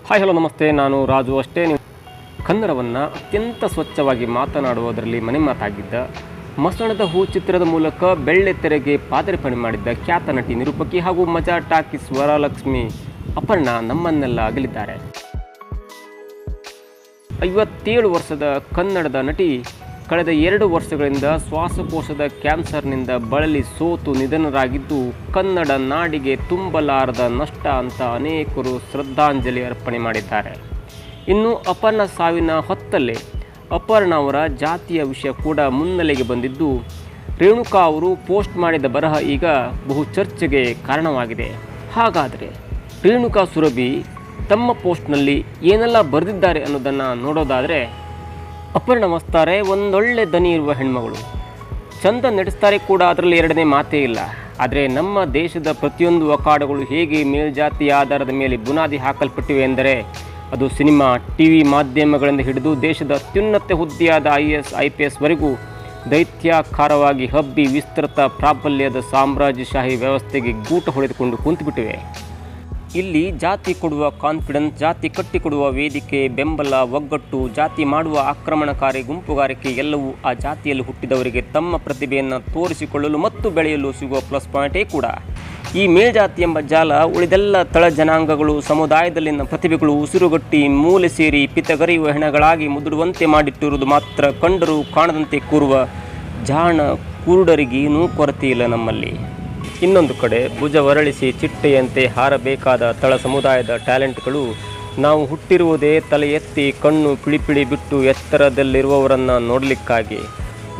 Hi hello ನಮಸ್ತೆ, ನಾನು ರಾಜು. ಅಷ್ಟೇ ನೀವು ಕನ್ನಡವನ್ನು ಅತ್ಯಂತ ಸ್ವಚ್ಛವಾಗಿ ಮಾತನಾಡುವುದರಲ್ಲಿ ಮನೆ ಮಾತಾಗಿದ್ದ ಮಸಣದ ಹೂ ಚಿತ್ರದ ಮೂಲಕ ಬೆಳ್ಳಿತೆರೆಗೆ ಪಾದಾರ್ಪಣೆ ಮಾಡಿದ್ದ ಖ್ಯಾತ ನಟಿ, ನಿರೂಪಕಿ ಹಾಗೂ ಮಜಾ ಟಾಕೀಸ್ ವರಲಕ್ಷ್ಮಿ ಅಪರ್ಣ ನಮ್ಮನ್ನೆಲ್ಲ ಅಗಲಿದ್ದಾರೆ. 57 ವರ್ಷದ ಕನ್ನಡದ ನಟಿ ಕಳೆದ 2 ವರ್ಷಗಳಿಂದ ಶ್ವಾಸಕೋಶದ ಕ್ಯಾನ್ಸರ್ನಿಂದ ಬಳಲಿ ಸೋತು ನಿಧನರಾಗಿದ್ದು, ಕನ್ನಡ ನಾಡಿಗೆ ತುಂಬಲಾರದ ನಷ್ಟ ಅಂತ ಅನೇಕರು ಶ್ರದ್ಧಾಂಜಲಿ ಅರ್ಪಣೆ ಮಾಡಿದ್ದಾರೆ. ಇನ್ನು ಅಪರ್ಣ ಸಾವಿನ ಹೊತ್ತಲ್ಲೇ ಅಪರ್ಣ ಅವರ ಜಾತಿಯ ವಿಷಯ ಕೂಡ ಮುನ್ನೆಲೆಗೆ ಬಂದಿದ್ದು, ರೇಣುಕಾ ಅವರು ಪೋಸ್ಟ್ ಮಾಡಿದ ಬರಹ ಈಗ ಬಹು ಚರ್ಚೆಗೆ ಕಾರಣವಾಗಿದೆ. ಹಾಗಾದರೆ ರೇಣುಕಾ ಸುರಭಿ ತಮ್ಮ ಪೋಸ್ಟ್ನಲ್ಲಿ ಏನೆಲ್ಲ ಬರೆದಿದ್ದಾರೆ ಅನ್ನೋದನ್ನು ನೋಡೋದಾದರೆ, ಅಪರ್ಣ ವಸ್ತಾರೆ ಒಂದೊಳ್ಳೆ ದನಿ ಇರುವ ಹೆಣ್ಮಗಳು, ಚಂದ ನಡೆಸ್ತಾರೆ ಕೂಡ, ಅದರಲ್ಲಿ ಎರಡನೇ ಮಾತೇ ಇಲ್ಲ. ಆದರೆ ನಮ್ಮ ದೇಶದ ಪ್ರತಿಯೊಂದು ಅಖಾಡಗಳು ಹೇಗೆ ಮೇಲ್ಜಾತಿಯ ಆಧಾರದ ಮೇಲೆ ಬುನಾದಿ ಹಾಕಲ್ಪಟ್ಟಿವೆ ಎಂದರೆ, ಅದು ಸಿನಿಮಾ, ಟಿವಿ ಮಾಧ್ಯಮಗಳಿಂದ ಹಿಡಿದು ದೇಶದ ಅತ್ಯುನ್ನತ ಹುದ್ದೆಯಾದ IAS IPS ವರೆಗೂ ದೈತ್ಯಾಕಾರವಾಗಿ ಹಬ್ಬಿ ವಿಸ್ತೃತ ಪ್ರಾಬಲ್ಯದ ಸಾಮ್ರಾಜ್ಯಶಾಹಿ ವ್ಯವಸ್ಥೆಗೆ ಗೂಟ ಹೊಡೆದುಕೊಂಡು ಕುಂತುಬಿಟ್ಟಿವೆ. ಇಲ್ಲಿ ಜಾತಿ ಕೊಡುವ ಕಾನ್ಫಿಡೆನ್ಸ್, ಜಾತಿ ಕಟ್ಟಿಕೊಡುವ ವೇದಿಕೆ, ಬೆಂಬಲ, ಒಗ್ಗಟ್ಟು, ಜಾತಿ ಮಾಡುವ ಆಕ್ರಮಣಕಾರಿ ಗುಂಪುಗಾರಿಕೆ ಎಲ್ಲವೂ ಆ ಜಾತಿಯಲ್ಲಿ ಹುಟ್ಟಿದವರಿಗೆ ತಮ್ಮ ಪ್ರತಿಭೆಯನ್ನು ತೋರಿಸಿಕೊಳ್ಳಲು ಮತ್ತು ಬೆಳೆಯಲು ಸಿಗುವ ಪ್ಲಸ್ ಪಾಯಿಂಟೇ ಕೂಡ. ಈ ಮೇಲ್ಜಾತಿ ಎಂಬ ಜಾಲ ಉಳಿದೆಲ್ಲ ತಳ ಜನಾಂಗಗಳು, ಸಮುದಾಯದಲ್ಲಿನ ಪ್ರತಿಭೆಗಳು ಉಸಿರುಗಟ್ಟಿ ಮೂಲೆ ಸೇರಿ ಪಿತಗರಿಯುವ ಹೆಣಗಳಾಗಿ ಮುದುಡುವಂತೆ ಮಾಡಿಟ್ಟಿರುವುದು ಮಾತ್ರ ಕಂಡರೂ ಕಾಣದಂತೆ ಕೂರುವ ಜಾಣ ಕುರುಡರಿಗೇನೂ ಕೊರತೆಯಿಲ್ಲ ನಮ್ಮಲ್ಲಿ. ಇನ್ನೊಂದು ಕಡೆ ಭುಜ ಹೊರಳಿಸಿ ಚಿಟ್ಟೆಯಂತೆ ಹಾರಬೇಕಾದ ತಳ ಸಮುದಾಯದ ಟ್ಯಾಲೆಂಟ್ಗಳು ನಾವು ಹುಟ್ಟಿರುವುದೇ ತಲೆ ಎತ್ತಿ ಕಣ್ಣು ಪಿಳಿಪಿಳಿ ಬಿಟ್ಟು ಎತ್ತರದಲ್ಲಿರುವವರನ್ನು ನೋಡಲಿಕ್ಕಾಗಿ.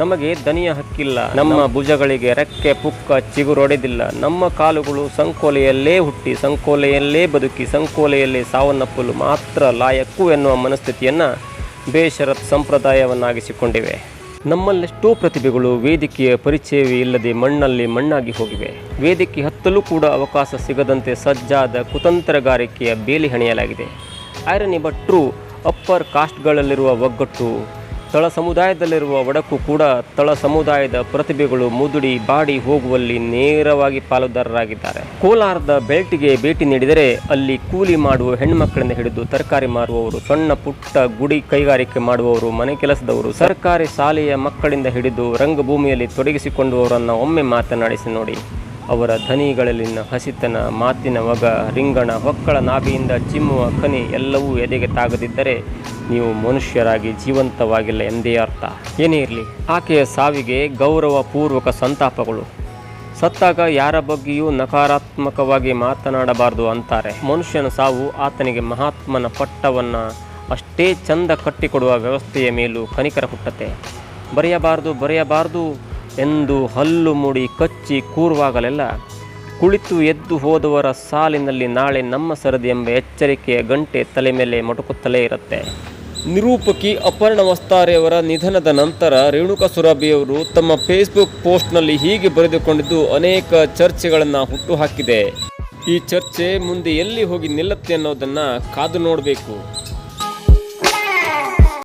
ನಮಗೆ ದನಿಯ ಹಕ್ಕಿಲ್ಲ, ನಮ್ಮ ಭುಜಗಳಿಗೆ ರೆಕ್ಕೆ ಪುಕ್ಕ ಚಿಗುರೊಡೆದಿಲ್ಲ, ನಮ್ಮ ಕಾಲುಗಳು ಸಂಕೋಲೆಯಲ್ಲೇ ಹುಟ್ಟಿ ಸಂಕೋಲೆಯಲ್ಲೇ ಬದುಕಿ ಸಂಕೋಲೆಯಲ್ಲೇ ಸಾವನ್ನಪ್ಪಲು ಮಾತ್ರ ಲಾಯಕ್ಕು ಎನ್ನುವ ಮನಸ್ಥಿತಿಯನ್ನು ಬೇಷರತ್ ಸಂಪ್ರದಾಯವನ್ನಾಗಿಸಿಕೊಂಡಿವೆ. ನಮ್ಮಲ್ಲೆಷ್ಟೋ ಪ್ರತಿಭೆಗಳು ವೇದಿಕೆಯ ಪರಿಚಯವೇ ಇಲ್ಲದೆ ಮಣ್ಣಲ್ಲಿ ಮಣ್ಣಾಗಿ ಹೋಗಿವೆ. ವೇದಿಕೆ ಹತ್ತಲೂ ಕೂಡ ಅವಕಾಶ ಸಿಗದಂತೆ ಸಜ್ಜಾದ ಕುತಂತ್ರಗಾರಿಕೆಯ ಬೇಲಿ ಹೆಣೆಯಲಾಗಿದೆ. ಐರನಿ ಬಟ್ ಟ್ರೂ, ಅಪ್ಪರ್ ಕಾಸ್ಟ್ಗಳಲ್ಲಿರುವ ಒಗ್ಗಟ್ಟು, ತಳ ಸಮುದಾಯದಲ್ಲಿರುವ ಒಡಕು ಕೂಡ ತಳ ಸಮುದಾಯದ ಪ್ರತಿಭೆಗಳು ಮುದುಡಿ ಬಾಡಿ ಹೋಗುವಲ್ಲಿ ನೇರವಾಗಿ ಪಾಲುದಾರರಾಗಿದ್ದಾರೆ. ಕೋಲಾರದ ಬೆಲ್ಟಿಗೆ ಭೇಟಿ ನೀಡಿದರೆ ಅಲ್ಲಿ ಕೂಲಿ ಮಾಡುವ ಹೆಣ್ಮಕ್ಕಳಿಂದ ಹಿಡಿದು ತರಕಾರಿ ಮಾರುವವರು, ಸಣ್ಣ ಪುಟ್ಟ ಗುಡಿ ಕೈಗಾರಿಕೆ ಮಾಡುವವರು, ಮನೆ ಕೆಲಸದವರು, ಸರ್ಕಾರಿ ಶಾಲೆಯ ಮಕ್ಕಳಿಂದ ಹಿಡಿದು ರಂಗಭೂಮಿಯಲ್ಲಿ ತೊಡಗಿಸಿಕೊಂಡವರನ್ನು ಒಮ್ಮೆ ಮಾತನಾಡಿಸಿ ನೋಡಿ. ಅವರ ಧ್ವನಿಗಳಲ್ಲಿನ ಹಸಿತನ, ಮಾತಿನ ಒಗ, ರಿಂಗಣ, ಹೊಕ್ಕಳ ನಾಭಿಯಿಂದ ಚಿಮ್ಮುವ ಖನಿ ಎಲ್ಲವೂ ಎದೆಗೆ ತಾಗದಿದ್ದರೆ ನೀವು ಮನುಷ್ಯರಾಗಿ ಜೀವಂತವಾಗಿಲ್ಲ ಎಂದೇ ಅರ್ಥ. ಏನೇ ಇರಲಿ, ಆಕೆಯ ಸಾವಿಗೆ ಗೌರವಪೂರ್ವಕ ಸಂತಾಪಗಳು. ಸತ್ತಾಗ ಯಾರ ಬಗ್ಗೆಯೂ ನಕಾರಾತ್ಮಕವಾಗಿ ಮಾತನಾಡಬಾರದು ಅಂತಾರೆ. ಮನುಷ್ಯನ ಸಾವು ಆತನಿಗೆ ಮಹಾತ್ಮನ ಪಟ್ಟವನ್ನು ಅಷ್ಟೇ ಚಂದ ಕಟ್ಟಿಕೊಡುವ ವ್ಯವಸ್ಥೆಯ ಮೇಲೂ ಕನಿಕರ ಹುಟ್ಟತೆ. ಬರೆಯಬಾರದು ಎಂದು ಹಲ್ಲು ಮುಡಿ ಕಚ್ಚಿ ಕೂರುವಾಗಲೆಲ್ಲ ಕುಳಿತು ಎದ್ದು ಹೋದವರ ಸಾಲಿನಲ್ಲಿ ನಾಳೆ ನಮ್ಮ ಸರದಿ ಎಂಬ ಎಚ್ಚರಿಕೆಯ ಗಂಟೆ ತಲೆ ಮೇಲೆ ಮೊಟಕುತ್ತಲೇ ಇರುತ್ತೆ. ನಿರೂಪಕಿ ಅಪರ್ಣ ವಸ್ತಾರೆಯವರ ನಿಧನದ ನಂತರ ರೇಣುಕಾ ಸುರಭಿಯವರು ತಮ್ಮ ಫೇಸ್ಬುಕ್ ಪೋಸ್ಟ್ನಲ್ಲಿ ಹೀಗೆ ಬರೆದುಕೊಂಡಿದ್ದು ಅನೇಕ ಚರ್ಚೆಗಳನ್ನು ಹುಟ್ಟುಹಾಕಿದೆ. ಈ ಚರ್ಚೆ ಮುಂದೆ ಎಲ್ಲಿ ಹೋಗಿ ನಿಲ್ಲುತ್ತೆ ಅನ್ನೋದನ್ನು ಕಾದು ನೋಡಬೇಕು.